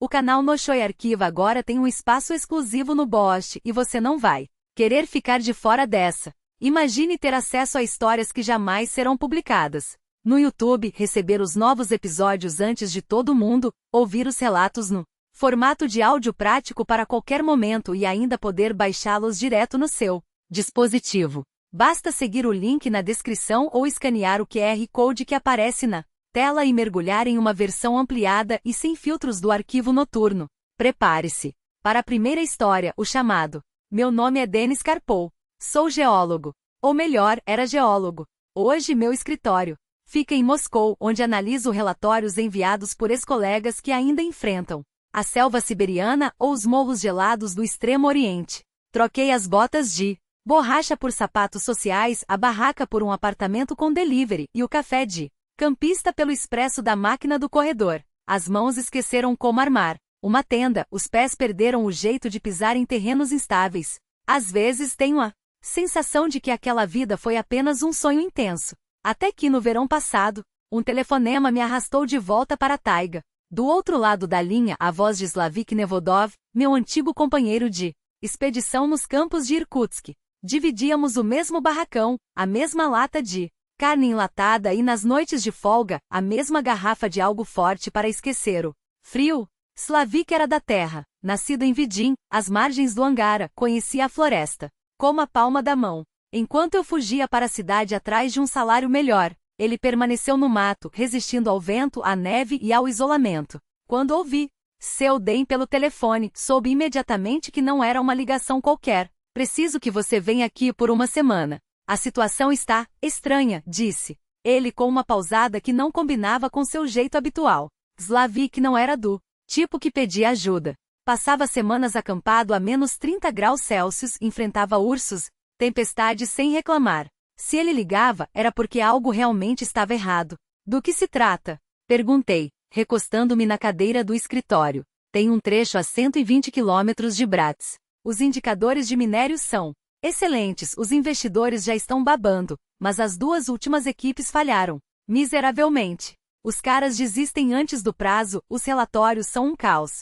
O canal Nochoy Arquiva agora tem um espaço exclusivo no Bosch e você não vai querer ficar de fora dessa. Imagine ter acesso a histórias que jamais serão publicadas no YouTube, receber os novos episódios antes de todo mundo, ouvir os relatos no formato de áudio prático para qualquer momento e ainda poder baixá-los direto no seu dispositivo. Basta seguir o link na descrição ou escanear o QR Code que aparece na tela e mergulhar em uma versão ampliada e sem filtros do arquivo noturno. Prepare-se para a primeira história, o chamado. Meu nome é Denis Karpol. Sou geólogo. Ou melhor, era geólogo. Hoje meu escritório fica em Moscou, onde analiso relatórios enviados por ex-colegas que ainda enfrentam a selva siberiana ou os morros gelados do Extremo Oriente. Troquei as botas de borracha por sapatos sociais, a barraca por um apartamento com delivery e o café de campista pelo expresso da máquina do corredor. As mãos esqueceram como armar uma tenda, os pés perderam o jeito de pisar em terrenos instáveis. Às vezes tenho a sensação de que aquela vida foi apenas um sonho intenso. Até que no verão passado, um telefonema me arrastou de volta para a taiga. Do outro lado da linha, a voz de Slavik Nevodov, meu antigo companheiro de expedição nos campos de Irkutsk. Dividíamos o mesmo barracão, a mesma lata de carne enlatada e nas noites de folga, a mesma garrafa de algo forte para esquecer o frio. Slavik era da terra, nascido em Vidin, às margens do Angara, conhecia a floresta como a palma da mão. Enquanto eu fugia para a cidade atrás de um salário melhor, ele permaneceu no mato, resistindo ao vento, à neve e ao isolamento. Quando ouvi seu DEM pelo telefone, soube imediatamente que não era uma ligação qualquer. Preciso que você venha aqui por uma semana. A situação está estranha, disse ele com uma pausada que não combinava com seu jeito habitual. Slavik não era do tipo que pedia ajuda. Passava semanas acampado a menos 30 graus Celsius, enfrentava ursos, tempestades sem reclamar. Se ele ligava, era porque algo realmente estava errado. Do que se trata? Perguntei, recostando-me na cadeira do escritório. Tem um trecho a 120 quilômetros de Bratsk. Os indicadores de minério são excelentes, os investidores já estão babando, mas as duas últimas equipes falharam miseravelmente. Os caras desistem antes do prazo, os relatórios são um caos.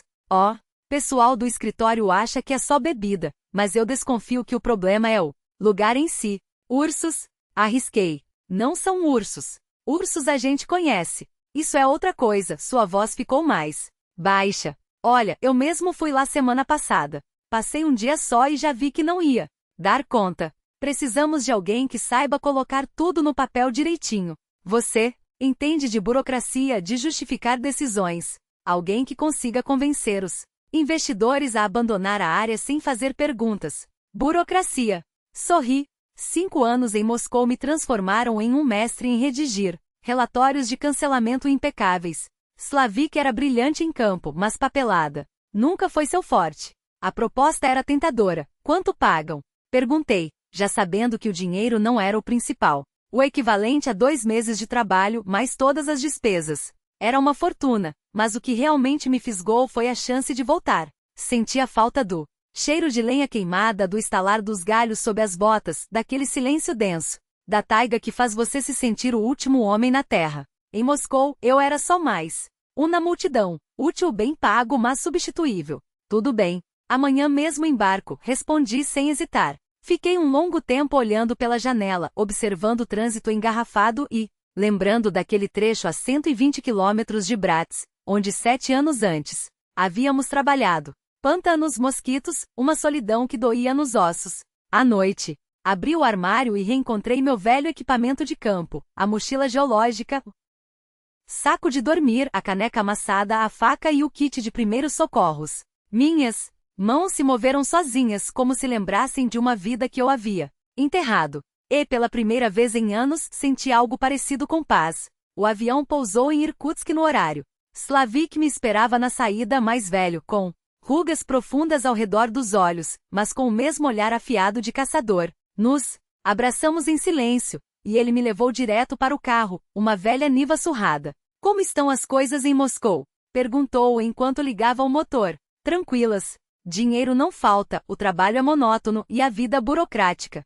Pessoal do escritório acha que é só bebida, mas eu desconfio que o problema é o lugar em si. Ursos? Arrisquei. Não são ursos. Ursos a gente conhece. Isso é outra coisa, sua voz ficou mais baixa. Olha, eu mesmo fui lá semana passada. Passei um dia só e já vi que não ia dar conta. Precisamos de alguém que saiba colocar tudo no papel direitinho. Você entende de burocracia, de justificar decisões. Alguém que consiga convencer os investidores a abandonar a área sem fazer perguntas. Burocracia. Sorri. 5 anos em Moscou me transformaram em um mestre em redigir relatórios de cancelamento impecáveis. Slavik era brilhante em campo, mas papelada nunca foi seu forte. A proposta era tentadora. Quanto pagam? Perguntei, já sabendo que o dinheiro não era o principal. O equivalente a 2 meses de trabalho, mais todas as despesas. Era uma fortuna, mas o que realmente me fisgou foi a chance de voltar. Senti a falta do cheiro de lenha queimada, do estalar dos galhos sob as botas, daquele silêncio denso, da taiga que faz você se sentir o último homem na terra. Em Moscou, eu era só mais um na multidão, útil, bem pago, mas substituível. Tudo bem. Amanhã mesmo embarco, respondi sem hesitar. Fiquei um longo tempo olhando pela janela, observando o trânsito engarrafado e lembrando daquele trecho a 120 quilômetros de Bratsk, onde 7 anos antes havíamos trabalhado. Pântanos, mosquitos, uma solidão que doía nos ossos. À noite, abri o armário e reencontrei meu velho equipamento de campo, a mochila geológica, o saco de dormir, a caneca amassada, a faca e o kit de primeiros socorros. Minhas mãos se moveram sozinhas, como se lembrassem de uma vida que eu havia enterrado. E, pela primeira vez em anos, senti algo parecido com paz. O avião pousou em Irkutsk no horário. Slavik me esperava na saída, mais velho, com rugas profundas ao redor dos olhos, mas com o mesmo olhar afiado de caçador. Nos abraçamos em silêncio, e ele me levou direto para o carro, uma velha Niva surrada. Como estão as coisas em Moscou? Perguntou enquanto ligava o motor. Tranquilas. Dinheiro não falta, o trabalho é monótono e a vida burocrática.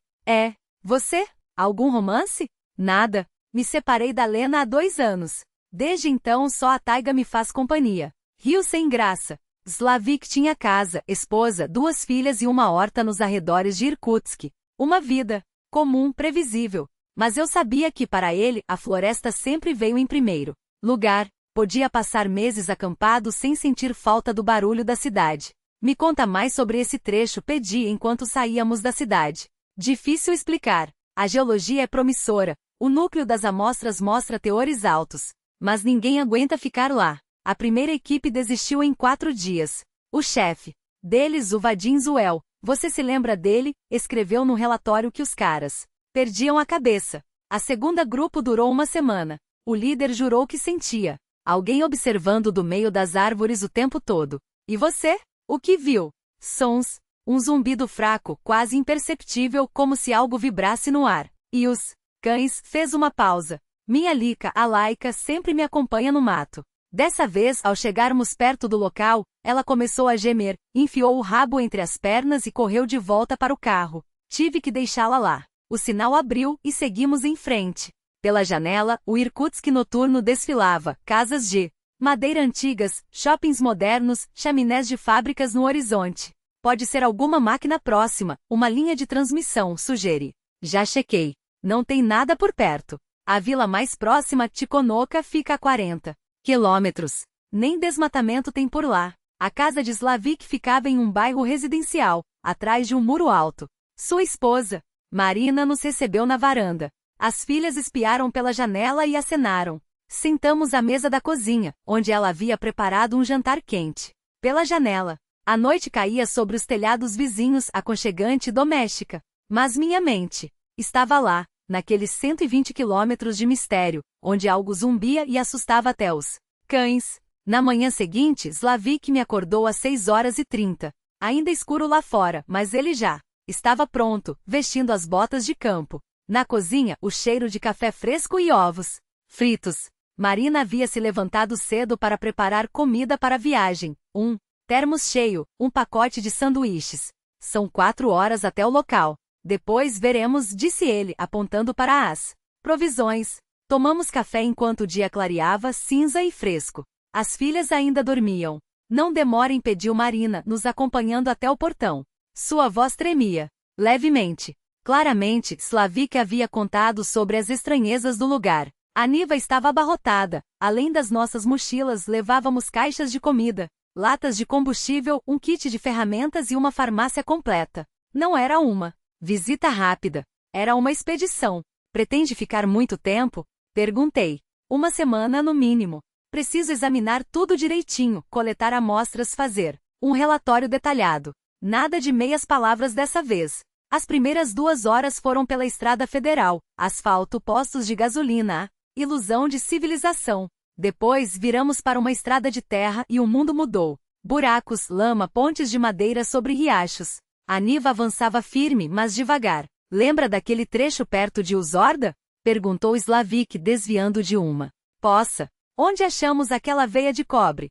Você? Algum romance? Nada. Me separei da Lena há 2 anos. Desde então só a taiga me faz companhia. Riu sem graça. Slavik tinha casa, esposa, 2 filhas e uma horta nos arredores de Irkutsk. Uma vida comum, previsível. Mas eu sabia que, para ele, a floresta sempre veio em primeiro lugar. Podia passar meses acampado sem sentir falta do barulho da cidade. Me conta mais sobre esse trecho, pedi enquanto saíamos da cidade. Difícil explicar. A geologia é promissora. O núcleo das amostras mostra teores altos. Mas ninguém aguenta ficar lá. A primeira equipe desistiu em 4 dias. O chefe deles, o Vadim Zuel, você se lembra dele? Escreveu no relatório que os caras perdiam a cabeça. A segunda grupo durou 1 semana. O líder jurou que sentia alguém observando do meio das árvores o tempo todo. E você? O que viu? Sons. Um zumbido fraco, quase imperceptível, como se algo vibrasse no ar. E os cães? Fez uma pausa. Minha Lika, a Laika, sempre me acompanha no mato. Dessa vez, ao chegarmos perto do local, ela começou a gemer, enfiou o rabo entre as pernas e correu de volta para o carro. Tive que deixá-la lá. O sinal abriu e seguimos em frente. Pela janela, o Irkutsk noturno desfilava, casas de madeira antigas, shoppings modernos, chaminés de fábricas no horizonte. Pode ser alguma máquina próxima, uma linha de transmissão, sugere. Já chequei. Não tem nada por perto. A vila mais próxima, Tikhonovka, fica a 40 quilômetros. Nem desmatamento tem por lá. A casa de Slavik ficava em um bairro residencial, atrás de um muro alto. Sua esposa, Marina, nos recebeu na varanda. As filhas espiaram pela janela e acenaram. Sentamos à mesa da cozinha, onde ela havia preparado um jantar quente. Pela janela, a noite caía sobre os telhados vizinhos, aconchegante e doméstica. Mas minha mente estava lá, naqueles 120 quilômetros de mistério, onde algo zumbia e assustava até os cães. Na manhã seguinte, Slavik me acordou às 6h30. Ainda escuro lá fora, mas ele já estava pronto, vestindo as botas de campo. Na cozinha, o cheiro de café fresco e ovos fritos. Marina havia se levantado cedo para preparar comida para a viagem. Um termos cheio, um pacote de sanduíches. São 4 horas até o local. Depois veremos, disse ele, apontando para as provisões. Tomamos café enquanto o dia clareava, cinza e fresco. As filhas ainda dormiam. Não demorem, pediu Marina, nos acompanhando até o portão. Sua voz tremia levemente. Claramente, Slavik havia contado sobre as estranhezas do lugar. A Niva estava abarrotada. Além das nossas mochilas, levávamos caixas de comida, latas de combustível, um kit de ferramentas e uma farmácia completa. Não era uma visita rápida. Era uma expedição. Pretende ficar muito tempo? Perguntei. 1 semana no mínimo. Preciso examinar tudo direitinho, coletar amostras, fazer um relatório detalhado. Nada de meias palavras dessa vez. As primeiras 2 horas foram pela estrada federal, asfalto, postos de gasolina, ilusão de civilização. Depois viramos para uma estrada de terra e o mundo mudou. Buracos, lama, pontes de madeira sobre riachos. A Niva avançava firme, mas devagar. Lembra daquele trecho perto de Uzorda? Perguntou Slavik, desviando de uma poça. Onde achamos aquela veia de cobre?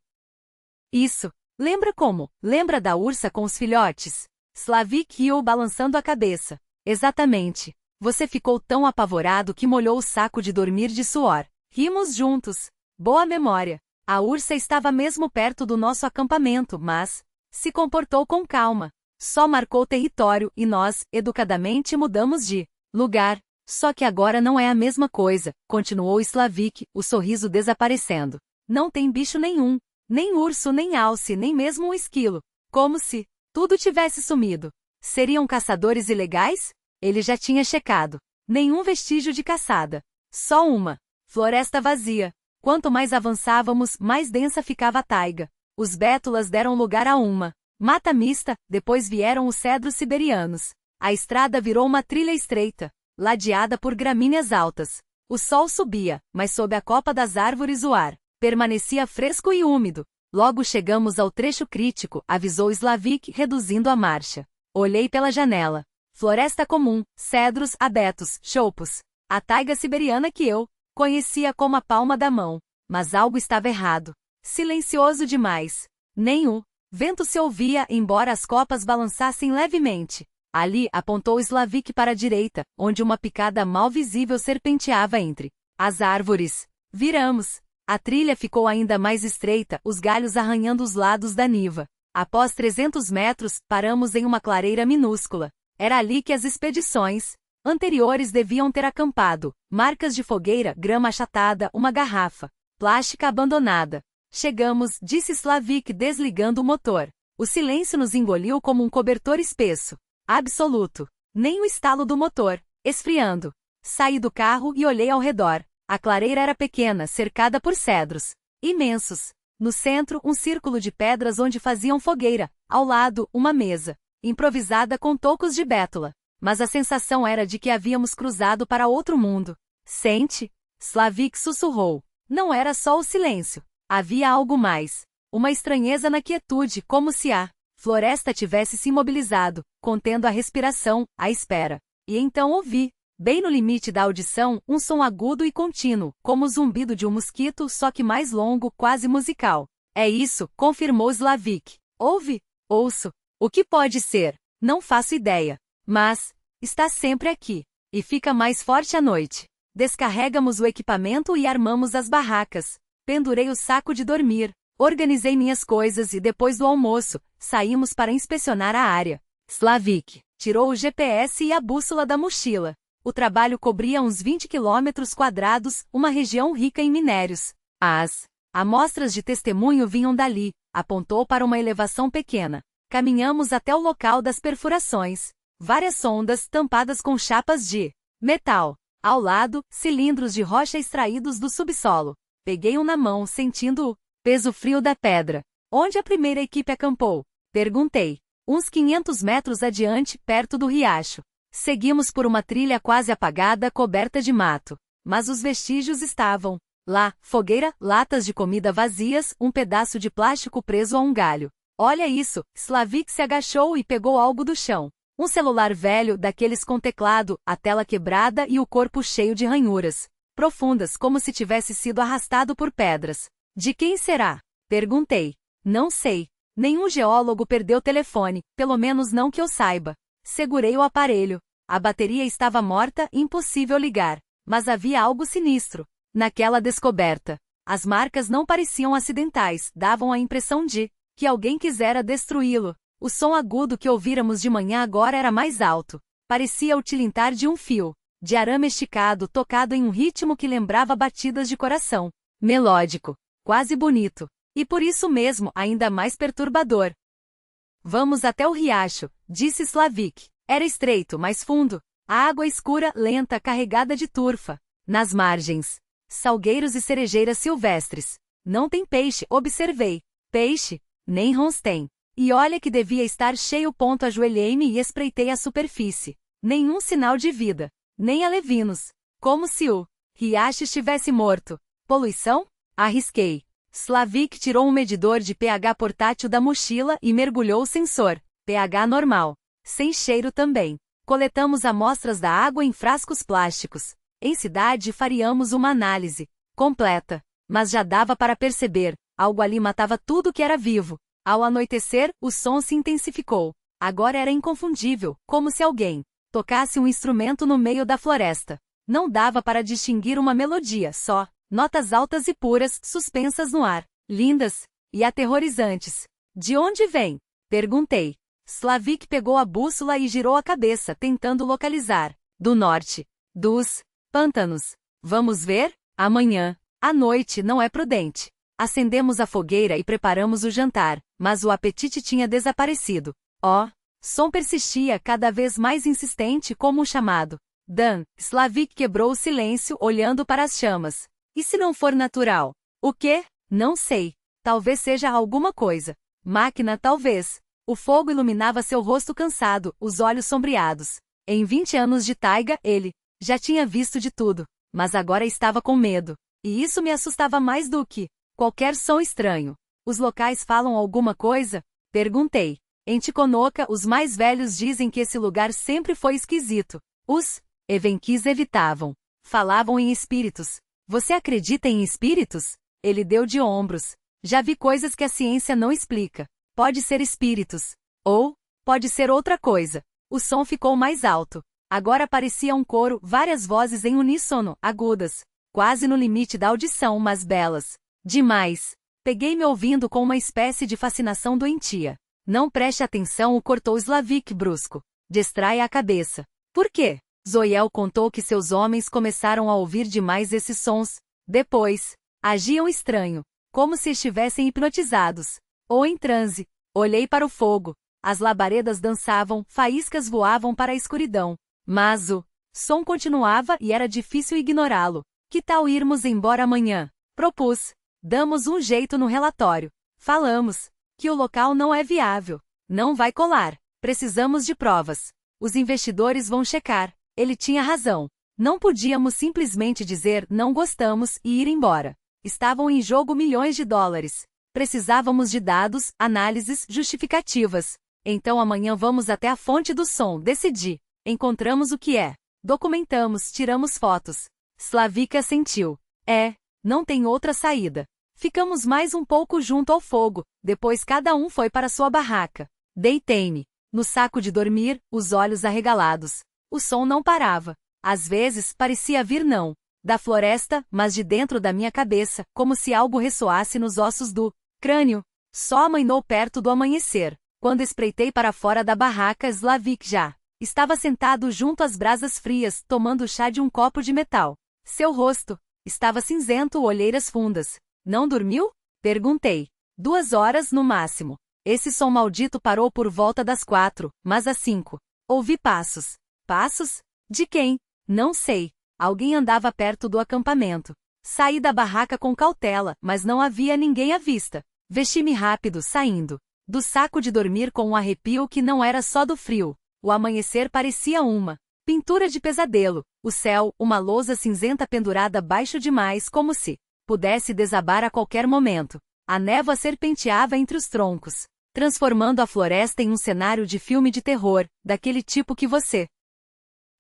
Isso. Lembra como? Lembra da ursa com os filhotes? Slavik riu, balançando a cabeça. Exatamente. Você ficou tão apavorado que molhou o saco de dormir de suor. Rimos juntos. Boa memória. A ursa estava mesmo perto do nosso acampamento, mas se comportou com calma. Só marcou território e nós, educadamente, mudamos de lugar. Só que agora não é a mesma coisa, continuou Slavik, o sorriso desaparecendo. Não tem bicho nenhum. Nem urso, nem alce, nem mesmo um esquilo. Como se tudo tivesse sumido. Seriam caçadores ilegais? Ele já tinha checado. Nenhum vestígio de caçada. Só uma floresta vazia. Quanto mais avançávamos, mais densa ficava a taiga. Os bétulas deram lugar a uma mata mista, depois vieram os cedros siberianos. A estrada virou uma trilha estreita, ladeada por gramíneas altas. O sol subia, mas sob a copa das árvores o ar permanecia fresco e úmido. Logo chegamos ao trecho crítico, avisou Slavik, reduzindo a marcha. Olhei pela janela. Floresta comum, cedros, abetos, choupos. A taiga siberiana que eu conhecia como a palma da mão. Mas algo estava errado. Silencioso demais. Nem o vento se ouvia, embora as copas balançassem levemente. Ali, apontou Slavik para a direita, onde uma picada mal visível serpenteava entre as árvores. Viramos. A trilha ficou ainda mais estreita, os galhos arranhando os lados da niva. Após 300 metros, paramos em uma clareira minúscula. Era ali que as expedições anteriores deviam ter acampado. Marcas de fogueira, grama achatada, uma garrafa plástica abandonada. Chegamos, disse Slavik desligando o motor. O silêncio nos engoliu como um cobertor espesso. Absoluto. Nem o estalo do motor. Esfriando. Saí do carro e olhei ao redor. A clareira era pequena, cercada por cedros imensos. No centro, um círculo de pedras onde faziam fogueira. Ao lado, uma mesa improvisada com tocos de bétula. Mas a sensação era de que havíamos cruzado para outro mundo. Sente? Slavik sussurrou. Não era só o silêncio. Havia algo mais. Uma estranheza na quietude, como se a floresta tivesse se imobilizado, contendo a respiração, à espera. E então ouvi, bem no limite da audição, um som agudo e contínuo, como o zumbido de um mosquito, só que mais longo, quase musical. É isso, confirmou Slavik. Ouve? Ouço. O que pode ser? Não faço ideia. Mas está sempre aqui. E fica mais forte à noite. Descarregamos o equipamento e armamos as barracas. Pendurei o saco de dormir. Organizei minhas coisas e depois do almoço, saímos para inspecionar a área. Slavik tirou o GPS e a bússola da mochila. O trabalho cobria uns 20 quilômetros quadrados, uma região rica em minérios. As amostras de testemunho vinham dali, apontou para uma elevação pequena. Caminhamos até o local das perfurações. Várias sondas tampadas com chapas de metal. Ao lado, cilindros de rocha extraídos do subsolo. Peguei um na mão, sentindo o peso frio da pedra. Onde a primeira equipe acampou? Perguntei. Uns 500 metros adiante, perto do riacho. Seguimos por uma trilha quase apagada, coberta de mato. Mas os vestígios estavam lá. Fogueira, latas de comida vazias, um pedaço de plástico preso a um galho. Olha isso! Slavik se agachou e pegou algo do chão. Um celular velho, daqueles com teclado, a tela quebrada e o corpo cheio de ranhuras profundas, como se tivesse sido arrastado por pedras. De quem será? Perguntei. Não sei. Nenhum geólogo perdeu o telefone, pelo menos não que eu saiba. Segurei o aparelho. A bateria estava morta, impossível ligar. Mas havia algo sinistro naquela descoberta. As marcas não pareciam acidentais, davam a impressão de que alguém quisera destruí-lo. O som agudo que ouvíramos de manhã agora era mais alto. Parecia o tilintar de um fio de arame esticado, tocado em um ritmo que lembrava batidas de coração. Melódico. Quase bonito. E por isso mesmo, ainda mais perturbador. Vamos até o riacho, disse Slavik. Era estreito, mas fundo. A água escura, lenta, carregada de turfa. Nas margens, salgueiros e cerejeiras silvestres. Não tem peixe, observei. Peixe? Nem rons tem. E olha que devia estar cheio. Ajoelhei-me e espreitei a superfície. Nenhum sinal de vida. Nem alevinos. Como se o riacho estivesse morto. Poluição? Arrisquei. Slavik tirou um medidor de pH portátil da mochila e mergulhou o sensor. pH normal. Sem cheiro também. Coletamos amostras da água em frascos plásticos. Em cidade faríamos uma análise completa. Mas já dava para perceber. Algo ali matava tudo que era vivo. Ao anoitecer, o som se intensificou. Agora era inconfundível, como se alguém tocasse um instrumento no meio da floresta. Não dava para distinguir uma melodia, só notas altas e puras, suspensas no ar, lindas e aterrorizantes. De onde vem? Perguntei. Slavik pegou a bússola e girou a cabeça, tentando localizar. Do norte. Dos pântanos. Vamos ver? Amanhã. À noite não é prudente. Acendemos a fogueira e preparamos o jantar, mas o apetite tinha desaparecido. Som persistia, cada vez mais insistente, como um chamado. Dan, Slavik quebrou o silêncio, olhando para as chamas. E se não for natural? O quê? Não sei. Talvez seja alguma coisa. Máquina, talvez. O fogo iluminava seu rosto cansado, os olhos sombreados. Em 20 anos de taiga, ele já tinha visto de tudo, mas agora estava com medo. E isso me assustava mais do que qualquer som estranho. Os locais falam alguma coisa? Perguntei. Em Ticonderoga, os mais velhos dizem que esse lugar sempre foi esquisito. Os evenquis evitavam. Falavam em espíritos. Você acredita em espíritos? Ele deu de ombros. Já vi coisas que a ciência não explica. Pode ser espíritos. Ou pode ser outra coisa. O som ficou mais alto. Agora parecia um coro, várias vozes em uníssono, agudas. Quase no limite da audição, mas belas. Demais. Peguei-me ouvindo com uma espécie de fascinação doentia. Não preste atenção, o cortou Slavik brusco. Distrai a cabeça. Por quê? Zoiel contou que seus homens começaram a ouvir demais esses sons. Depois, agiam estranho, como se estivessem hipnotizados. Ou em transe. Olhei para o fogo. As labaredas dançavam, faíscas voavam para a escuridão. Mas o som continuava e era difícil ignorá-lo. Que tal irmos embora amanhã? Propus. Damos um jeito no relatório. Falamos que o local não é viável. Não vai colar. Precisamos de provas. Os investidores vão checar. Ele tinha razão. Não podíamos simplesmente dizer não gostamos e ir embora. Estavam em jogo milhões de dólares. Precisávamos de dados, análises, justificativas. Então amanhã vamos até a fonte do som, decidi. Encontramos o que é. Documentamos, tiramos fotos. Slavik assentiu. Não tem outra saída. Ficamos mais um pouco junto ao fogo, depois cada um foi para sua barraca. Deitei-me no saco de dormir, os olhos arregalados. O som não parava. Às vezes, parecia vir não da floresta, mas de dentro da minha cabeça, como se algo ressoasse nos ossos do crânio. Só amainou perto do amanhecer. Quando espreitei para fora da barraca, Slavik já estava sentado junto às brasas frias, tomando chá de um copo de metal. Seu rosto estava cinzento, olheiras fundas. Não dormiu? Perguntei. 2 horas no máximo. Esse som maldito parou por volta das 4, mas às 5. Ouvi passos. Passos? De quem? Não sei. Alguém andava perto do acampamento. Saí da barraca com cautela, mas não havia ninguém à vista. Vesti-me rápido, saindo do saco de dormir com um arrepio que não era só do frio. O amanhecer parecia uma pintura de pesadelo. O céu, uma lousa cinzenta pendurada baixo demais, como se pudesse desabar a qualquer momento. A névoa serpenteava entre os troncos, transformando a floresta em um cenário de filme de terror, daquele tipo que você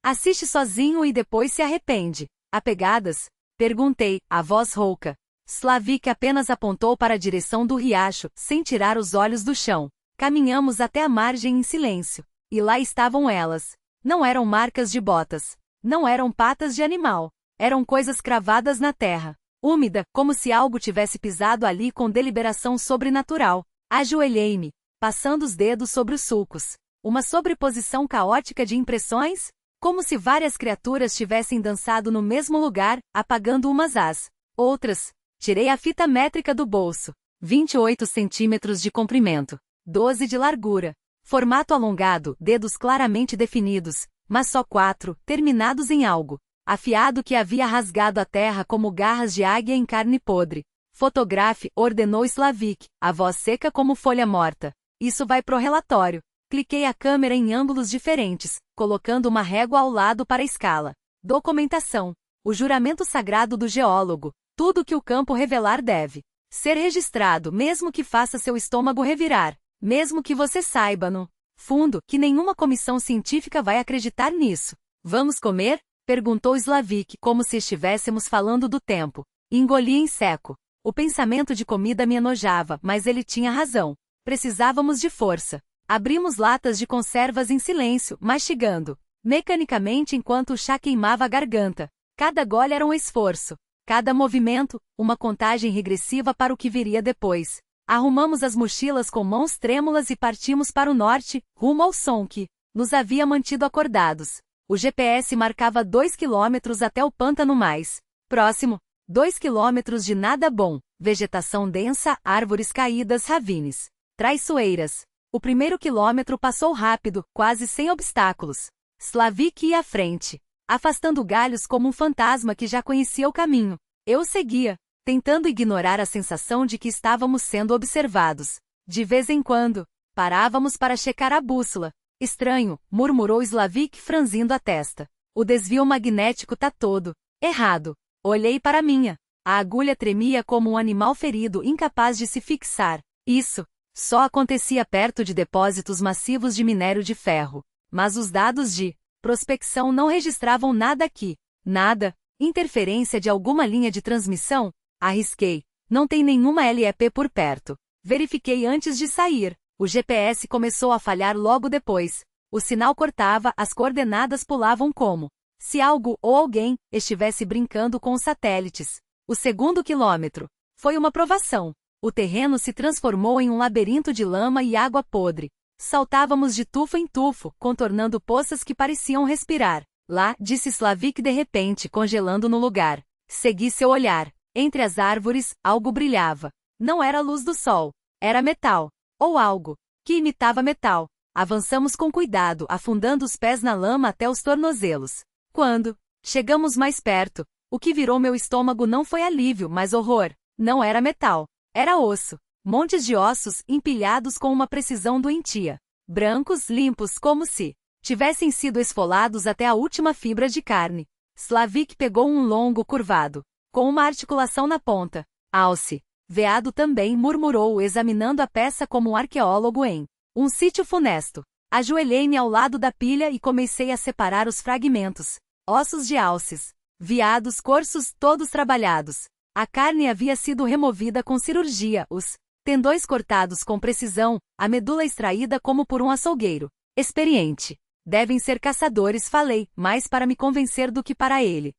assiste sozinho e depois se arrepende. Há pegadas? Perguntei, a voz rouca. Slavik apenas apontou para a direção do riacho, sem tirar os olhos do chão. Caminhamos até a margem em silêncio. E lá estavam elas. Não eram marcas de botas. Não eram patas de animal. Eram coisas cravadas na terra. Úmida, como se algo tivesse pisado ali com deliberação sobrenatural. Ajoelhei-me, passando os dedos sobre os sulcos. Uma sobreposição caótica de impressões? Como se várias criaturas tivessem dançado no mesmo lugar, apagando umas às outras. Tirei a fita métrica do bolso. 28 centímetros de comprimento. 12 de largura. Formato alongado, dedos claramente definidos, mas só 4, terminados em algo afiado que havia rasgado a terra como garras de águia em carne podre. Fotografe, ordenou Slavik, a voz seca como folha morta. Isso vai pro relatório. Cliquei a câmera em ângulos diferentes, colocando uma régua ao lado para a escala. Documentação. O juramento sagrado do geólogo. Tudo que o campo revelar deve ser registrado, mesmo que faça seu estômago revirar. Mesmo que você saiba no fundo que nenhuma comissão científica vai acreditar nisso. Vamos comer? Perguntou Slavik, como se estivéssemos falando do tempo. Engoli em seco. O pensamento de comida me enojava, mas ele tinha razão. Precisávamos de força. Abrimos latas de conservas em silêncio, mastigando mecanicamente enquanto o chá queimava a garganta. Cada gole era um esforço. Cada movimento, uma contagem regressiva para o que viria depois. Arrumamos as mochilas com mãos trêmulas e partimos para o norte, rumo ao som que nos havia mantido acordados. O GPS marcava 2 quilômetros até o pântano mais próximo. 2 quilômetros de nada bom, vegetação densa, árvores caídas, ravines traiçoeiras. O primeiro quilômetro passou rápido, quase sem obstáculos. Slavik ia à frente, afastando galhos como um fantasma que já conhecia o caminho. Eu seguia, tentando ignorar a sensação de que estávamos sendo observados. De vez em quando, parávamos para checar a bússola. Estranho, murmurou Slavik franzindo a testa. O desvio magnético tá todo errado. Olhei para a minha. A agulha tremia como um animal ferido incapaz de se fixar. Isso só acontecia perto de depósitos massivos de minério de ferro. Mas os dados de prospecção não registravam nada aqui. Nada. Interferência de alguma linha de transmissão? Arrisquei. Não tem nenhuma LEP por perto. Verifiquei antes de sair. O GPS começou a falhar logo depois. O sinal cortava, as coordenadas pulavam como se algo ou alguém estivesse brincando com os satélites. O segundo quilômetro Foi uma provação. O terreno se transformou em um labirinto de lama e água podre. Saltávamos de tufo em tufo, contornando poças que pareciam respirar. Lá, disse Slavik de repente, congelando no lugar. Segui seu olhar. Entre as árvores, algo brilhava. Não era a luz do sol. Era metal. Ou algo que imitava metal. Avançamos com cuidado, afundando os pés na lama até os tornozelos. Quando chegamos mais perto, o que virou meu estômago não foi alívio, mas horror. Não era metal. Era osso. Montes de ossos empilhados com uma precisão doentia. Brancos, limpos, como se tivessem sido esfolados até a última fibra de carne. Slavik pegou um longo curvado, com uma articulação na ponta. Alce. Veado também, murmurou, examinando a peça como um arqueólogo em um sítio funesto. Ajoelhei-me ao lado da pilha e comecei a separar os fragmentos. Ossos de alces. Veados, corços, todos trabalhados. A carne havia sido removida com cirurgia, os tendões cortados com precisão, a medula extraída como por um açougueiro experiente. Devem ser caçadores, falei, mais para me convencer do que para ele.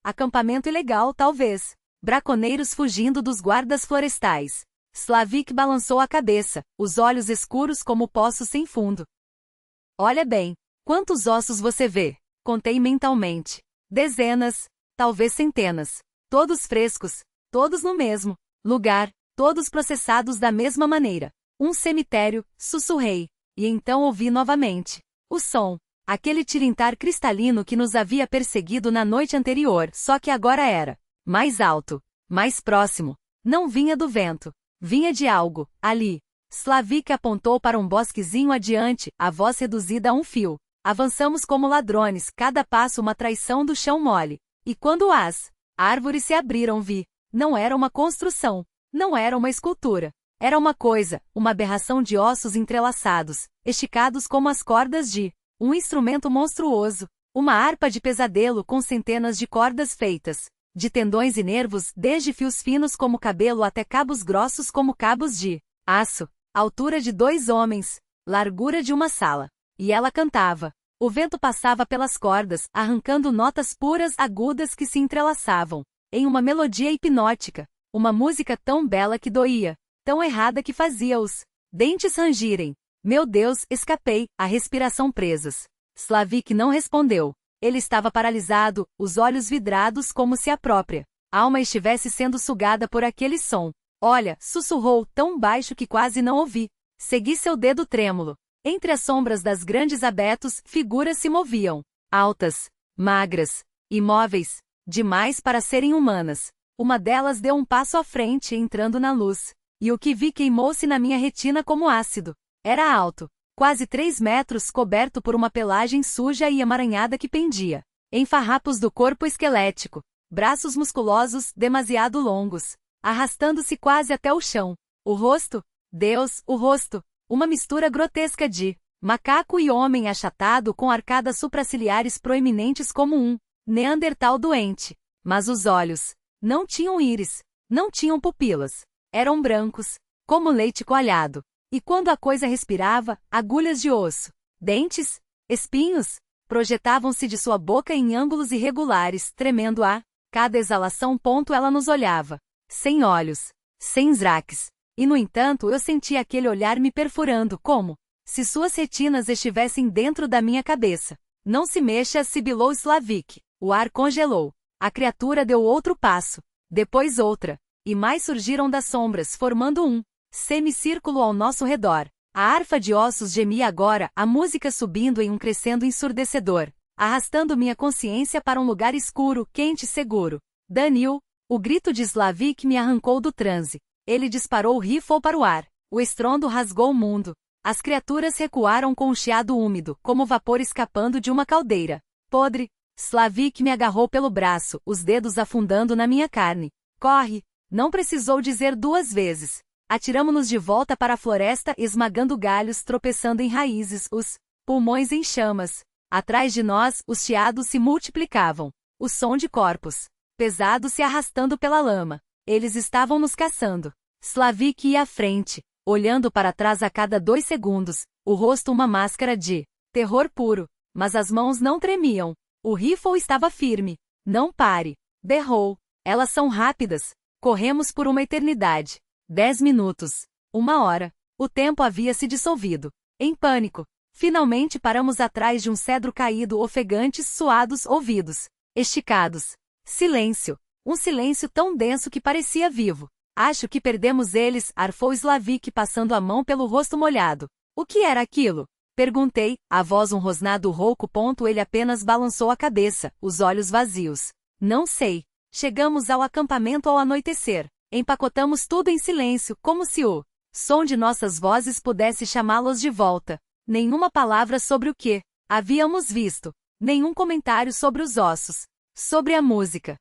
Acampamento ilegal, talvez. Braconeiros fugindo dos guardas florestais. Slavik balançou a cabeça, os olhos escuros como poços sem fundo. Olha bem, quantos ossos você vê? Contei mentalmente. Dezenas, talvez centenas. Todos frescos, todos no mesmo lugar, todos processados da mesma maneira. Um cemitério, sussurrei. E então ouvi novamente o som, aquele tilintar cristalino que nos havia perseguido na noite anterior, só que agora era mais alto, mais próximo. Não vinha do vento, vinha de algo, ali. Slavik apontou para um bosquezinho adiante, a voz reduzida a um fio. Avançamos como ladrões, cada passo uma traição do chão mole. E quando as árvores se abriram, vi. Não era uma construção, não era uma escultura. Era uma coisa, uma aberração de ossos entrelaçados, esticados como as cordas de um instrumento monstruoso. Uma harpa de pesadelo com centenas de cordas feitas de tendões e nervos, desde fios finos como cabelo até cabos grossos como cabos de aço. Altura de 2 homens, largura de uma sala. E ela cantava. O vento passava pelas cordas, arrancando notas puras agudas que se entrelaçavam em uma melodia hipnótica. Uma música tão bela que doía, tão errada que fazia os dentes rangirem. Meu Deus, escapei, a respiração presas. Slavik não respondeu. Ele estava paralisado, os olhos vidrados como se a própria alma estivesse sendo sugada por aquele som. Olha, sussurrou tão baixo que quase não ouvi. Segui seu dedo trêmulo. Entre as sombras das grandes abetos, figuras se moviam. Altas, magras, imóveis, demais para serem humanas. Uma delas deu um passo à frente, entrando na luz. E o que vi queimou-se na minha retina como ácido. Era alto, quase 3 metros, coberto por uma pelagem suja e emaranhada que pendia em farrapos do corpo esquelético. Braços musculosos, demasiado longos, arrastando-se quase até o chão. O rosto? Deus, o rosto! Uma mistura grotesca de macaco e homem achatado com arcadas supraciliares proeminentes como um neandertal doente. Mas os olhos não tinham íris, não tinham pupilas. Eram brancos, como leite coalhado. E quando a coisa respirava, agulhas de osso, dentes, espinhos, projetavam-se de sua boca em ângulos irregulares, tremendo a cada exalação. Ela nos olhava. Sem olhos, sem zraques. E no entanto eu sentia aquele olhar me perfurando como se suas retinas estivessem dentro da minha cabeça. Não se mexa, sibilou Slavik. O ar congelou. A criatura deu outro passo. Depois outra. E mais surgiram das sombras, formando um semicírculo ao nosso redor. A harpa de ossos gemia agora, a música subindo em um crescendo ensurdecedor, arrastando minha consciência para um lugar escuro, quente e seguro. Danil! O grito de Slavik me arrancou do transe. Ele disparou o rifle para o ar. O estrondo rasgou o mundo. As criaturas recuaram com um chiado úmido, como vapor escapando de uma caldeira podre. Slavik me agarrou pelo braço, os dedos afundando na minha carne. Corre! Não precisou dizer 2 vezes. Atiramo-nos de volta para a floresta, esmagando galhos, tropeçando em raízes, os pulmões em chamas. Atrás de nós, os chiados se multiplicavam. O som de corpos pesados se arrastando pela lama. Eles estavam nos caçando. Slavik ia à frente, olhando para trás a cada 2 segundos, o rosto uma máscara de terror puro. Mas as mãos não tremiam. O rifle estava firme. Não pare! Berrou. Elas são rápidas. Corremos por uma eternidade. 10 minutos. 1 hora. O tempo havia se dissolvido. Em pânico. Finalmente paramos atrás de um cedro caído, ofegantes, suados, ouvidos esticados. Silêncio. Um silêncio tão denso que parecia vivo. Acho que perdemos eles, arfou Slavik passando a mão pelo rosto molhado. O que era aquilo? Perguntei, a voz um rosnado rouco. Ele apenas balançou a cabeça, os olhos vazios. Não sei. Chegamos ao acampamento ao anoitecer. Empacotamos tudo em silêncio, como se o som de nossas vozes pudesse chamá-los de volta. Nenhuma palavra sobre o que havíamos visto. Nenhum comentário sobre os ossos. Sobre a música.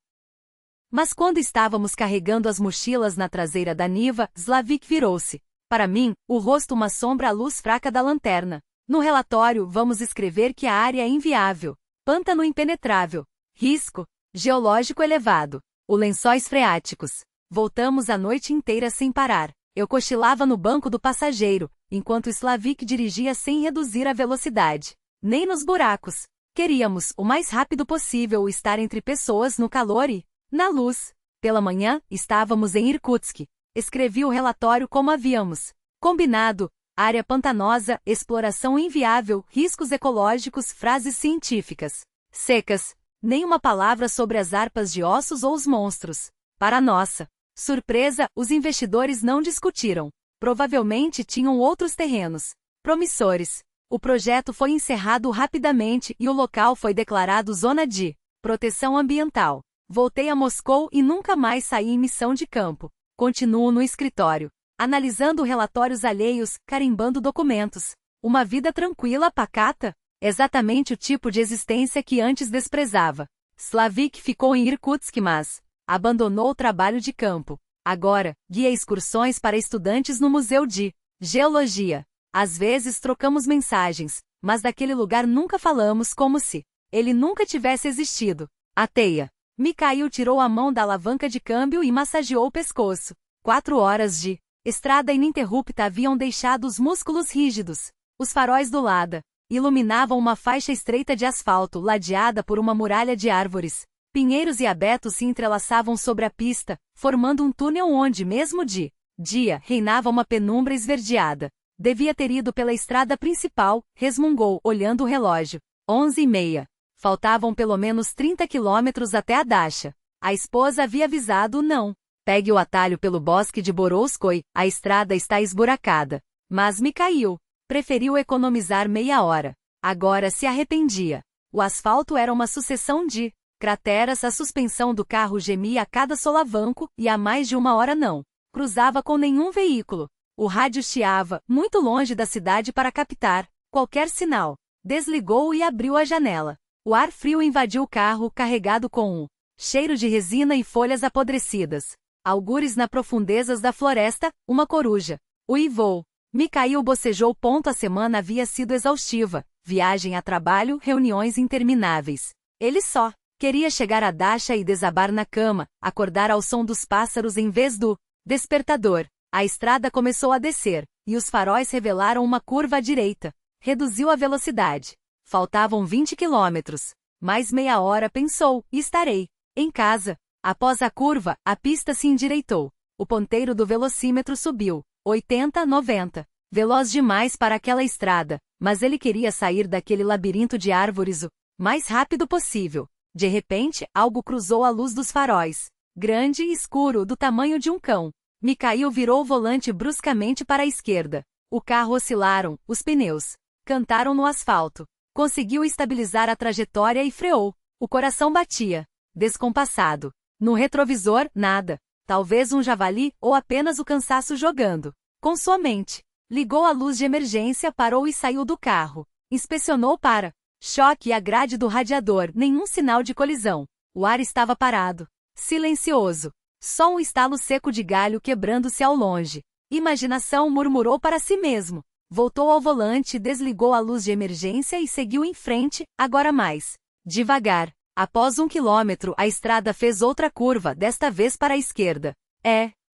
Mas quando estávamos carregando as mochilas na traseira da Niva, Slavik virou-se. Para mim, o rosto uma sombra à luz fraca da lanterna. No relatório, vamos escrever que a área é inviável. Pântano impenetrável. Risco geológico elevado. O lençóis freáticos. Voltamos a noite inteira sem parar. Eu cochilava no banco do passageiro, enquanto Slavik dirigia sem reduzir a velocidade. Nem nos buracos. Queríamos, o mais rápido possível, estar entre pessoas no calor e na luz. Pela manhã, estávamos em Irkutsk. Escrevi o relatório como havíamos combinado. Área pantanosa, exploração inviável, riscos ecológicos, frases científicas secas. Nenhuma palavra sobre as harpas de ossos ou os monstros. Para nossa surpresa, os investidores não discutiram. Provavelmente tinham outros terrenos promissores. O projeto foi encerrado rapidamente e o local foi declarado zona de proteção ambiental. Voltei a Moscou e nunca mais saí em missão de campo. Continuo no escritório, analisando relatórios alheios, carimbando documentos. Uma vida tranquila, pacata? Exatamente o tipo de existência que antes desprezava. Slavik ficou em Irkutsk, mas abandonou o trabalho de campo. Agora, guia excursões para estudantes no Museu de Geologia. Às vezes trocamos mensagens, mas daquele lugar nunca falamos, como se ele nunca tivesse existido. A teia. Mikhail tirou a mão da alavanca de câmbio e massageou o pescoço. 4 horas de estrada ininterrupta haviam deixado os músculos rígidos. Os faróis do Lada iluminavam uma faixa estreita de asfalto ladeada por uma muralha de árvores. Pinheiros e abetos se entrelaçavam sobre a pista, formando um túnel onde, mesmo de dia, reinava uma penumbra esverdeada. Devia ter ido pela estrada principal, resmungou, olhando o relógio. 11h30. Faltavam pelo menos 30 quilômetros até a Dasha. A esposa havia avisado não. Pegue o atalho pelo bosque de Borovskoy, a estrada está esburacada. Mas Mikhail preferiu economizar meia hora. Agora se arrependia. O asfalto era uma sucessão de crateras, a suspensão do carro gemia a cada solavanco, e há mais de 1 hora não cruzava com nenhum veículo. O rádio chiava, muito longe da cidade para captar qualquer sinal. Desligou e abriu a janela. O ar frio invadiu o carro, carregado com um cheiro de resina e folhas apodrecidas. Algures na profundezas da floresta, uma coruja uivou. Mikhail bocejou. A semana havia sido exaustiva. Viagem a trabalho, reuniões intermináveis. Ele só queria chegar a Dasha e desabar na cama, acordar ao som dos pássaros em vez do despertador. A estrada começou a descer, e os faróis revelaram uma curva à direita. Reduziu a velocidade. Faltavam 20 quilômetros. Mais meia hora, pensou, e estarei em casa. Após a curva, a pista se endireitou. O ponteiro do velocímetro subiu. 80, 90. Veloz demais para aquela estrada, mas ele queria sair daquele labirinto de árvores o mais rápido possível. De repente, algo cruzou a luz dos faróis. Grande e escuro, do tamanho de um cão. Mikhail virou o volante bruscamente para a esquerda. O carro oscilaram, os pneus cantaram no asfalto. Conseguiu estabilizar a trajetória e freou. O coração batia descompassado. No retrovisor, nada. Talvez um javali, ou apenas o cansaço jogando com sua mente. Ligou a luz de emergência, parou e saiu do carro. Inspecionou para choque e a grade do radiador, nenhum sinal de colisão. O ar estava parado. Silencioso. Só um estalo seco de galho quebrando-se ao longe. Imaginação, murmurou para si mesmo. Voltou ao volante, desligou a luz de emergência e seguiu em frente, agora mais devagar. Após 1 quilômetro, a estrada fez outra curva, desta vez para a esquerda.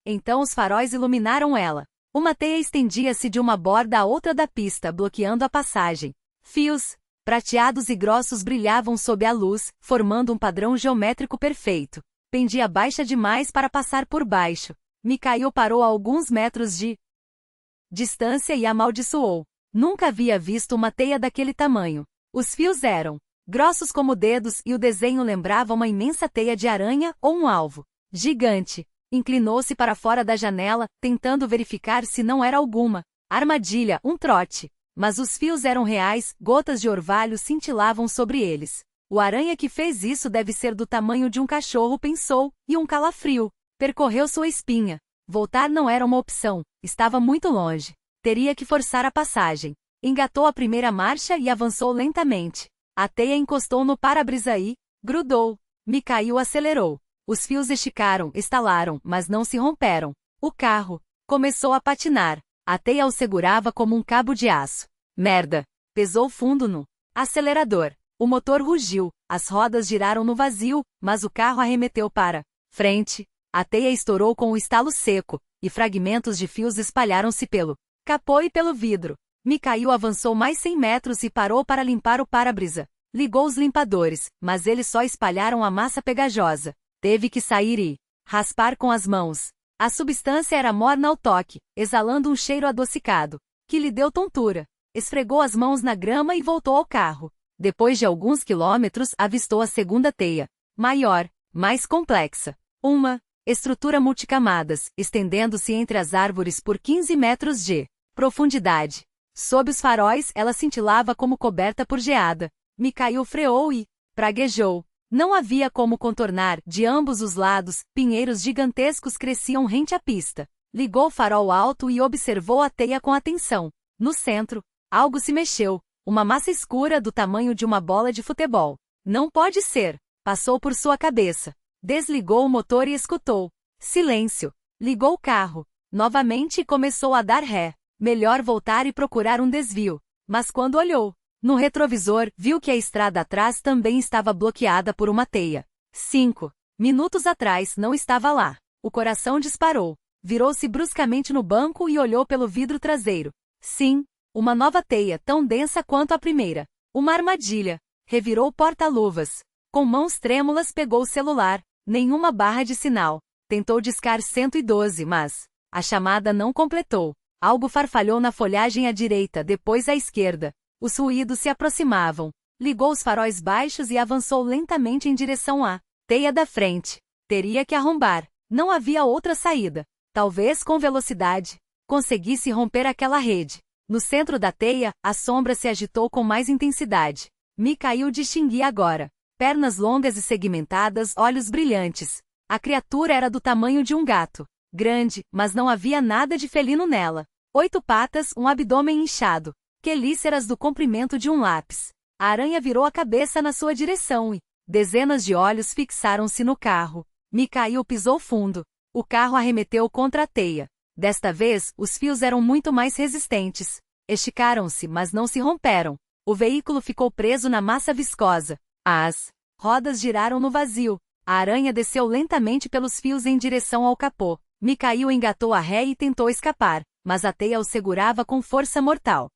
Então os faróis iluminaram ela. Uma teia estendia-se de uma borda à outra da pista, bloqueando a passagem. Fios prateados e grossos brilhavam sob a luz, formando um padrão geométrico perfeito. pendia baixa demais para passar por baixo. Mikhail parou a alguns metros de distância e amaldiçoou. Nunca havia visto uma teia daquele tamanho. Os fios eram grossos como dedos e o desenho lembrava uma imensa teia de aranha ou um alvo gigante. Inclinou-se para fora da janela, tentando verificar se não era alguma armadilha, um trote. Mas os fios eram reais, gotas de orvalho cintilavam sobre eles. O aranha que fez isso deve ser do tamanho de um cachorro, pensou, e um calafrio percorreu sua espinha. Voltar não era uma opção, estava muito longe. Teria que forçar a passagem. Engatou a primeira marcha e avançou lentamente. A teia encostou no para-brisa e grudou. Mikhail acelerou. Os fios esticaram, estalaram, mas não se romperam. O carro começou a patinar. A teia o segurava como um cabo de aço. Merda! Pesou fundo no acelerador. O motor rugiu, as rodas giraram no vazio, mas o carro arremeteu para frente. A teia estourou com um estalo seco, e fragmentos de fios espalharam-se pelo capô e pelo vidro. Mikhail avançou mais 100 metros e parou para limpar o para-brisa. Ligou os limpadores, mas eles só espalharam a massa pegajosa. Teve que sair e raspar com as mãos. A substância era morna ao toque, exalando um cheiro adocicado, que lhe deu tontura. Esfregou as mãos na grama e voltou ao carro. Depois de alguns quilômetros, avistou a segunda teia. Maior, mais complexa. Uma estrutura multicamadas, estendendo-se entre as árvores por 15 metros de profundidade. Sob os faróis, ela cintilava como coberta por geada. Mikhail freou e praguejou. Não havia como contornar, de ambos os lados, pinheiros gigantescos cresciam rente à pista. Ligou o farol alto e observou a teia com atenção. No centro, algo se mexeu, uma massa escura do tamanho de uma bola de futebol. Não pode ser, passou por sua cabeça. Desligou o motor e escutou. Silêncio. Ligou o carro novamente e começou a dar ré. Melhor voltar e procurar um desvio. Mas quando olhou no retrovisor, viu que a estrada atrás também estava bloqueada por uma teia. 5 minutos atrás não estava lá. O coração disparou. Virou-se bruscamente no banco e olhou pelo vidro traseiro. Sim, uma nova teia tão densa quanto a primeira. Uma armadilha. Revirou o porta-luvas. Com mãos trêmulas pegou o celular. Nenhuma barra de sinal. Tentou discar 112, mas a chamada não completou. Algo farfalhou na folhagem à direita, depois à esquerda. Os ruídos se aproximavam. Ligou os faróis baixos e avançou lentamente em direção à teia da frente. Teria que arrombar. Não havia outra saída. Talvez com velocidade conseguisse romper aquela rede. No centro da teia, a sombra se agitou com mais intensidade. Mikhail distinguia agora pernas longas e segmentadas, olhos brilhantes. A criatura era do tamanho de um gato. Grande, mas não havia nada de felino nela. 8 patas, um abdômen inchado. Quelíceras do comprimento de um lápis. A aranha virou a cabeça na sua direção e dezenas de olhos fixaram-se no carro. Mikhail pisou fundo. O carro arremeteu contra a teia. Desta vez, os fios eram muito mais resistentes. Esticaram-se, mas não se romperam. O veículo ficou preso na massa viscosa. As rodas giraram no vazio. A aranha desceu lentamente pelos fios em direção ao capô. Mikhail engatou a ré e tentou escapar, mas a teia o segurava com força mortal.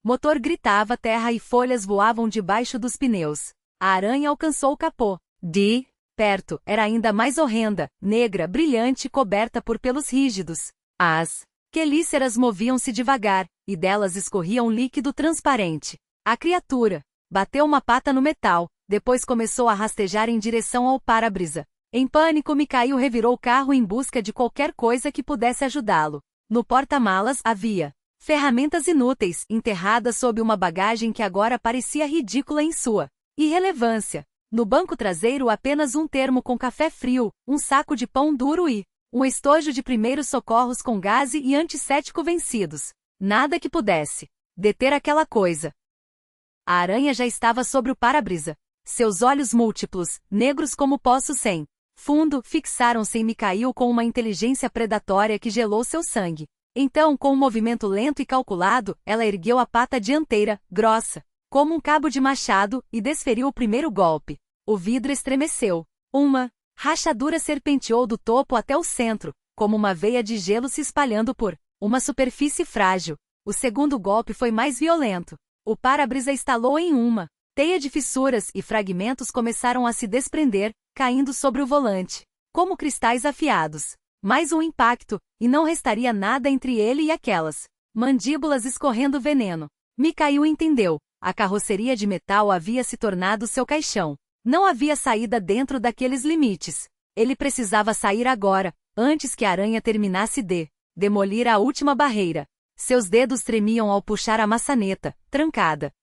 Motor gritava, terra e folhas voavam debaixo dos pneus. A aranha alcançou o capô. De perto, era ainda mais horrenda, negra, brilhante, coberta por pelos rígidos. As quelíceras moviam-se devagar, e delas escorria um líquido transparente. A criatura bateu uma pata no metal, depois começou a rastejar em direção ao para-brisa. Em pânico, Mikhail revirou o carro em busca de qualquer coisa que pudesse ajudá-lo. No porta-malas havia ferramentas inúteis, enterradas sob uma bagagem que agora parecia ridícula em sua irrelevância. No banco traseiro apenas um termo com café frio, um saco de pão duro e um estojo de primeiros socorros com gaze e antisséptico vencidos. Nada que pudesse deter aquela coisa. A aranha já estava sobre o para-brisa. Seus olhos múltiplos, negros como poços sem fundo, fixaram-se em Mikhail com uma inteligência predatória que gelou seu sangue. Então, com um movimento lento e calculado, ela ergueu a pata dianteira, grossa, como um cabo de machado, e desferiu o primeiro golpe. O vidro estremeceu. Uma rachadura serpenteou do topo até o centro, como uma veia de gelo se espalhando por uma superfície frágil. O segundo golpe foi mais violento. O para-brisa estalou em uma Teia de fissuras e fragmentos começaram a se desprender, caindo sobre o volante, como cristais afiados. Mais um impacto, e não restaria nada entre ele e aquelas mandíbulas escorrendo veneno. Mikhail entendeu. A carroceria de metal havia se tornado seu caixão. Não havia saída dentro daqueles limites. Ele precisava sair agora, antes que a aranha terminasse de demolir a última barreira. Seus dedos tremiam ao puxar a maçaneta, trancada.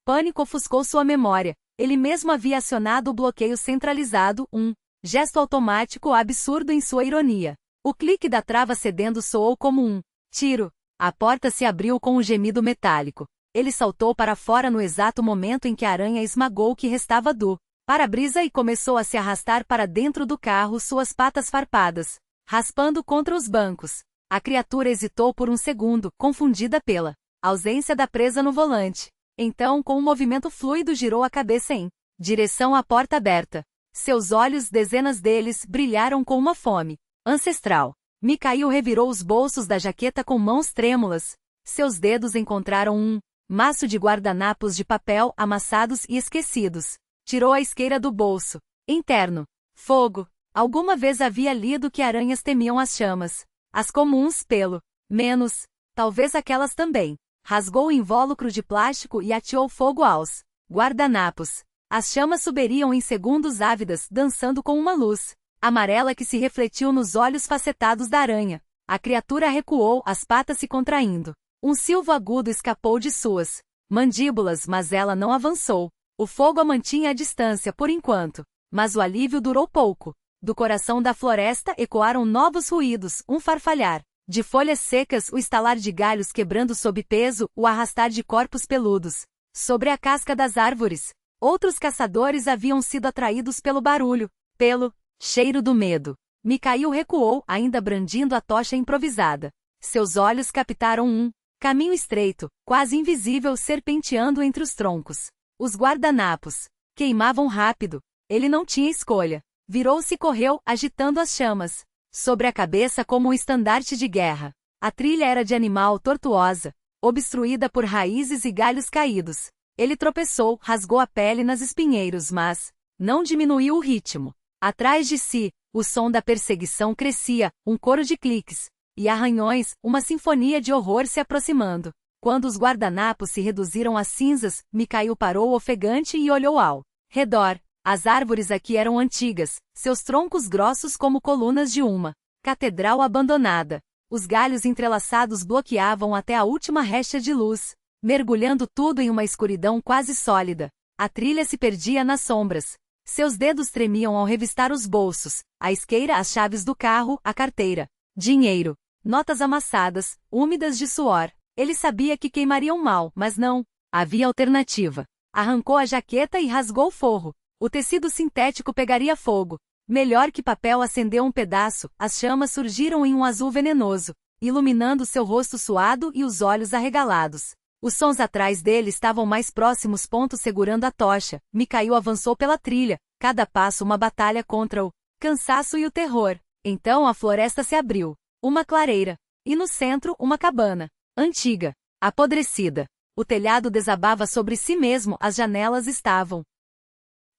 Pânico ofuscou sua memória. Ele mesmo havia acionado o bloqueio centralizado, um gesto automático absurdo em sua ironia. O clique da trava cedendo soou como um tiro. A porta se abriu com um gemido metálico. Ele saltou para fora no exato momento em que a aranha esmagou o que restava do para-brisa e começou a se arrastar para dentro do carro, suas patas farpadas, raspando contra os bancos. A criatura hesitou por um segundo, confundida pela ausência da presa no volante. Então, com um movimento fluido, girou a cabeça em direção à porta aberta. Seus olhos, dezenas deles, brilharam com uma fome ancestral. Mikhail revirou os bolsos da jaqueta com mãos trêmulas. Seus dedos encontraram um maço de guardanapos de papel amassados e esquecidos. Tirou a isqueira do bolso. Interno. Fogo. Alguma vez havia lido que aranhas temiam as chamas. As comuns, pelo menos. Talvez aquelas também. Rasgou o invólucro de plástico e ateou fogo aos guardanapos. As chamas subiriam em segundos ávidas, dançando com uma luz amarela que se refletiu nos olhos facetados da aranha. A criatura recuou, as patas se contraindo. Um silvo agudo escapou de suas mandíbulas, mas ela não avançou. O fogo a mantinha à distância por enquanto, mas o alívio durou pouco. Do coração da floresta ecoaram novos ruídos, um farfalhar de folhas secas, o estalar de galhos quebrando sob peso, o arrastar de corpos peludos sobre a casca das árvores. Outros caçadores haviam sido atraídos pelo barulho, pelo cheiro do medo. Mikhail recuou, ainda brandindo a tocha improvisada. Seus olhos captaram um caminho estreito, quase invisível, serpenteando entre os troncos. Os guardanapos queimavam rápido. Ele não tinha escolha. Virou-se e correu, agitando as chamas sobre a cabeça como um estandarte de guerra. A trilha era de animal tortuosa, obstruída por raízes e galhos caídos. Ele tropeçou, rasgou a pele nas espinheiros, mas não diminuiu o ritmo. Atrás de si, o som da perseguição crescia, um coro de cliques e arranhões, uma sinfonia de horror se aproximando. Quando os guardanapos se reduziram a cinzas, Mikhail parou ofegante e olhou ao redor. As árvores aqui eram antigas, seus troncos grossos como colunas de uma catedral abandonada. Os galhos entrelaçados bloqueavam até a última réstea de luz, mergulhando tudo em uma escuridão quase sólida. A trilha se perdia nas sombras. Seus dedos tremiam ao revistar os bolsos, a isqueira, as chaves do carro, a carteira, dinheiro, notas amassadas, úmidas de suor. Ele sabia que queimariam mal, mas não havia alternativa. Arrancou a jaqueta e rasgou o forro. O tecido sintético pegaria fogo. Melhor que papel, acendeu um pedaço. As chamas surgiram em um azul venenoso, iluminando seu rosto suado e os olhos arregalados. Os sons atrás dele estavam mais próximos, segurando a tocha. Mikhail avançou pela trilha, cada passo uma batalha contra o cansaço e o terror. Então a floresta se abriu. Uma clareira. E no centro, uma cabana. Antiga. Apodrecida. O telhado desabava sobre si mesmo, as janelas estavam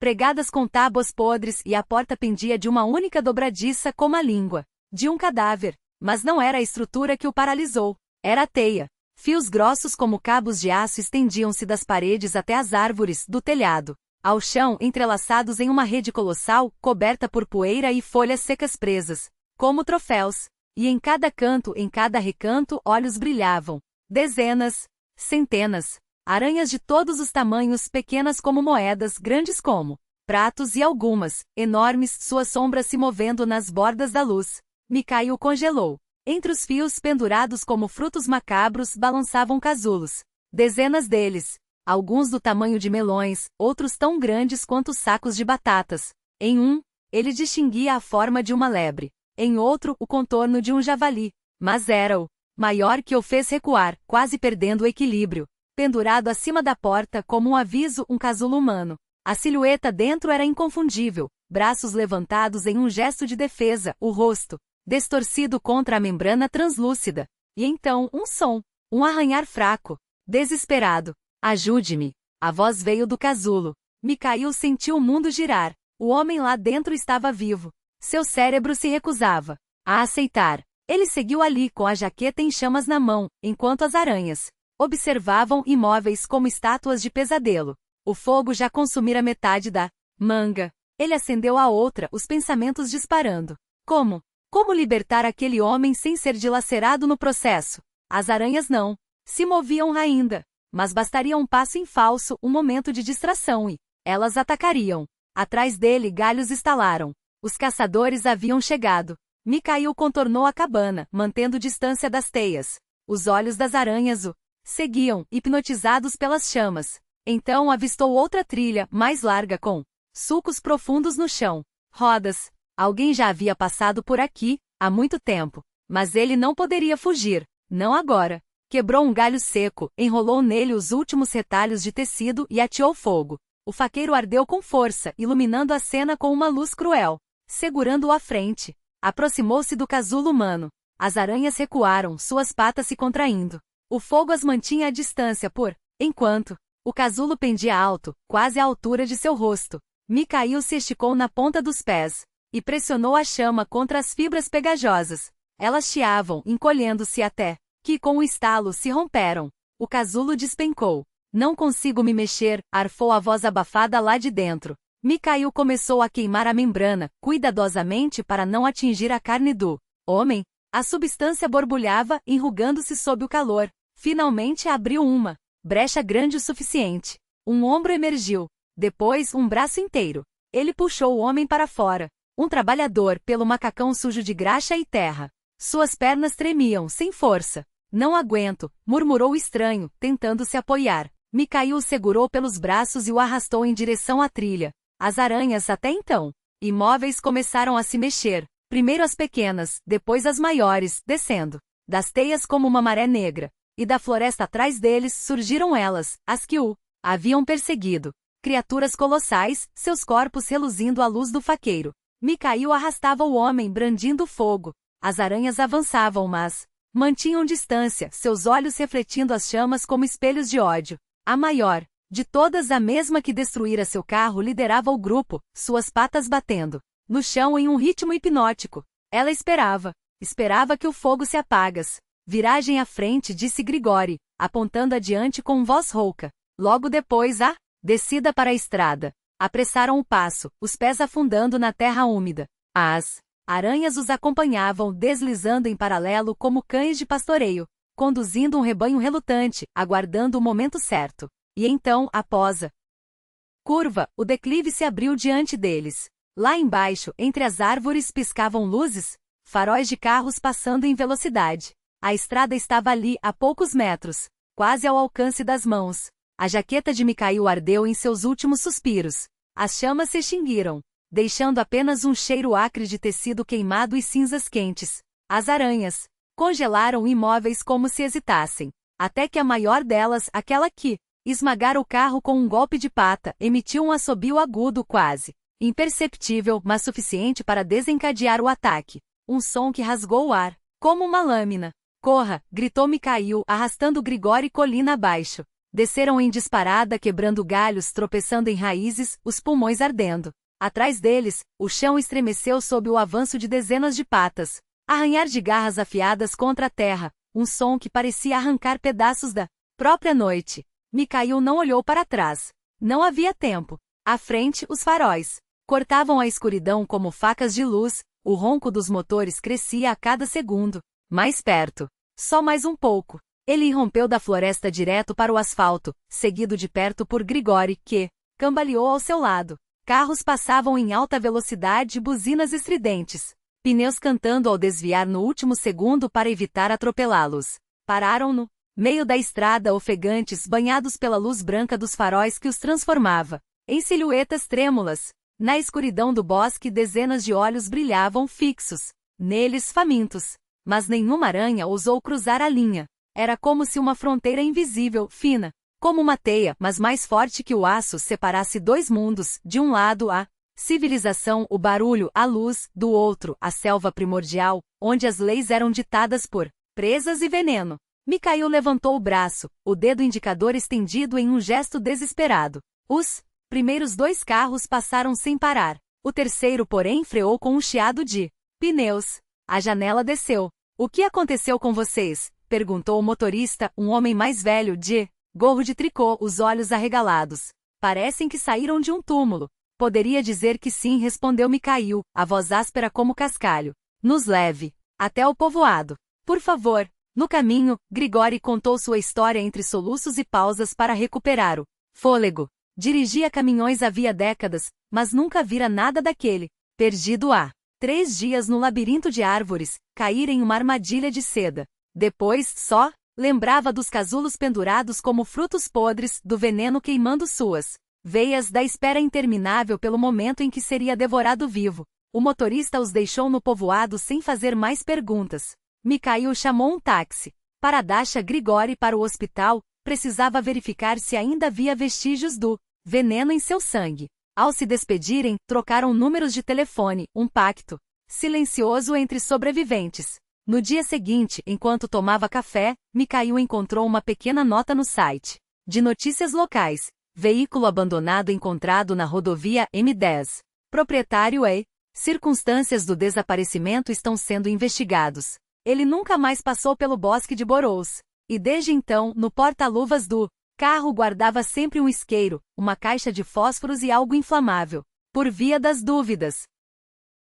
pregadas com tábuas podres e a porta pendia de uma única dobradiça como a língua de um cadáver. Mas não era a estrutura que o paralisou. Era a teia. Fios grossos como cabos de aço estendiam-se das paredes até as árvores do telhado, ao chão, entrelaçados em uma rede colossal, coberta por poeira e folhas secas presas, como troféus. E em cada canto, em cada recanto, olhos brilhavam. Dezenas, centenas, aranhas de todos os tamanhos, pequenas como moedas, grandes como pratos e algumas, enormes, suas sombras se movendo nas bordas da luz. Mikhail congelou. Entre os fios pendurados como frutos macabros balançavam casulos. Dezenas deles. Alguns do tamanho de melões, outros tão grandes quanto sacos de batatas. Em um, ele distinguia a forma de uma lebre. Em outro, o contorno de um javali. Mas era o maior que o fez recuar, quase perdendo o equilíbrio. Pendurado acima da porta como um aviso, um casulo humano. A silhueta dentro era inconfundível. Braços levantados em um gesto de defesa, o rosto distorcido contra a membrana translúcida. E então, um som. Um arranhar fraco. Desesperado. Ajude-me. A voz veio do casulo. Mikhail sentiu o mundo girar. O homem lá dentro estava vivo. Seu cérebro se recusava a aceitar. Ele seguiu ali com a jaqueta em chamas na mão, enquanto as aranhas observavam imóveis como estátuas de pesadelo. O fogo já consumira metade da manga. Ele acendeu a outra, os pensamentos disparando. Como libertar aquele homem sem ser dilacerado no processo? As aranhas não se moviam ainda, mas bastaria um passo em falso, um momento de distração e elas atacariam. Atrás dele galhos estalaram. Os caçadores haviam chegado. Mikhail contornou a cabana, mantendo distância das teias. Os olhos das aranhas o seguiam, hipnotizados pelas chamas. Então avistou outra trilha, mais larga com sulcos profundos no chão. Rodas. Alguém já havia passado por aqui, há muito tempo. Mas ele não poderia fugir. Não agora. Quebrou um galho seco, enrolou nele os últimos retalhos de tecido e ateou fogo. O faqueiro ardeu com força, iluminando a cena com uma luz cruel. Segurando-o à frente, aproximou-se do casulo humano. As aranhas recuaram, suas patas se contraindo. O fogo as mantinha à distância enquanto o casulo pendia alto, quase à altura de seu rosto. Mikhail se esticou na ponta dos pés e pressionou a chama contra as fibras pegajosas. Elas chiavam, encolhendo-se até que com um estalo se romperam. O casulo despencou. Não consigo me mexer, arfou a voz abafada lá de dentro. Mikhail começou a queimar a membrana, cuidadosamente para não atingir a carne do homem. A substância borbulhava, enrugando-se sob o calor. Finalmente abriu uma brecha grande o suficiente. Um ombro emergiu. Depois, um braço inteiro. Ele puxou o homem para fora. Um trabalhador, pelo macacão sujo de graxa e terra. Suas pernas tremiam, sem força. Não aguento, murmurou o estranho, tentando se apoiar. Mikhail o segurou pelos braços e o arrastou em direção à trilha. As aranhas, até então imóveis, começaram a se mexer. Primeiro as pequenas, depois as maiores, descendo das teias como uma maré negra. E da floresta atrás deles surgiram elas, as que o haviam perseguido. Criaturas colossais, seus corpos reluzindo à luz do faqueiro. Mikhail arrastava o homem, brandindo fogo. As aranhas avançavam, mas mantinham distância, seus olhos refletindo as chamas como espelhos de ódio. A maior de todas, a mesma que destruíra seu carro, liderava o grupo, suas patas batendo no chão em um ritmo hipnótico. Ela esperava que o fogo se apagasse. Viragem à frente, disse Grigori, apontando adiante com voz rouca. Logo depois, a descida para a estrada. Apressaram o passo, os pés afundando na terra úmida. As aranhas os acompanhavam, deslizando em paralelo como cães de pastoreio, conduzindo um rebanho relutante, aguardando o momento certo. E então, após a curva, o declive se abriu diante deles. Lá embaixo, entre as árvores, piscavam luzes, faróis de carros passando em velocidade. A estrada estava ali, a poucos metros, quase ao alcance das mãos. A jaqueta de Mikhail ardeu em seus últimos suspiros. As chamas se extinguiram, deixando apenas um cheiro acre de tecido queimado e cinzas quentes. As aranhas congelaram imóveis como se hesitassem, até que a maior delas, aquela que esmagara o carro com um golpe de pata, emitiu um assobio agudo quase imperceptível, mas suficiente para desencadear o ataque. Um som que rasgou o ar, como uma lâmina. Corra! Gritou Mikhail, arrastando Grigori colina abaixo. Desceram em disparada, quebrando galhos, tropeçando em raízes, os pulmões ardendo. Atrás deles, o chão estremeceu sob o avanço de dezenas de patas. Arranhar de garras afiadas contra a terra, um som que parecia arrancar pedaços da própria noite. Mikhail não olhou para trás. Não havia tempo. À frente, os faróis cortavam a escuridão como facas de luz, o ronco dos motores crescia a cada segundo. Mais perto. Só mais um pouco. Ele irrompeu da floresta direto para o asfalto, seguido de perto por Grigori, que cambaleou ao seu lado. Carros passavam em alta velocidade, buzinas estridentes. Pneus cantando ao desviar no último segundo para evitar atropelá-los. Pararam no meio da estrada, ofegantes, banhados pela luz branca dos faróis que os transformava em silhuetas trêmulas. Na escuridão do bosque, dezenas de olhos brilhavam fixos neles, famintos. Mas nenhuma aranha ousou cruzar a linha. Era como se uma fronteira invisível, fina, como uma teia, mas mais forte que o aço, separasse dois mundos, de um lado a civilização, o barulho, a luz, do outro, a selva primordial, onde as leis eram ditadas por presas e veneno. Mikhail levantou o braço, o dedo indicador estendido em um gesto desesperado. Os primeiros 2 carros passaram sem parar. O terceiro, porém, freou com um chiado de pneus. A janela desceu. O que aconteceu com vocês? Perguntou o motorista, um homem mais velho, de gorro de tricô, os olhos arregalados. Parecem que saíram de um túmulo. Poderia dizer que sim, respondeu Mikhail, a voz áspera como cascalho. Nos leve até o povoado. Por favor. No caminho, Grigori contou sua história entre soluços e pausas para recuperar o fôlego. Dirigia caminhões havia décadas, mas nunca vira nada daquele. Perdido há 3 dias no labirinto de árvores, cair em uma armadilha de seda. Depois, só lembrava dos casulos pendurados como frutos podres, do veneno queimando suas veias, da espera interminável pelo momento em que seria devorado vivo. O motorista os deixou no povoado sem fazer mais perguntas. Mikhail chamou um táxi. Para Dasha Grigori para o hospital, precisava verificar se ainda havia vestígios do veneno em seu sangue. Ao se despedirem, trocaram números de telefone, um pacto silencioso entre sobreviventes. No dia seguinte, enquanto tomava café, Mikhail encontrou uma pequena nota no site de notícias locais. Veículo abandonado encontrado na rodovia M10. Proprietário é. Circunstâncias do desaparecimento estão sendo investigados. Ele nunca mais passou pelo bosque de Boroughs. E desde então, no porta-luvas do carro guardava sempre um isqueiro, uma caixa de fósforos e algo inflamável. Por via das dúvidas,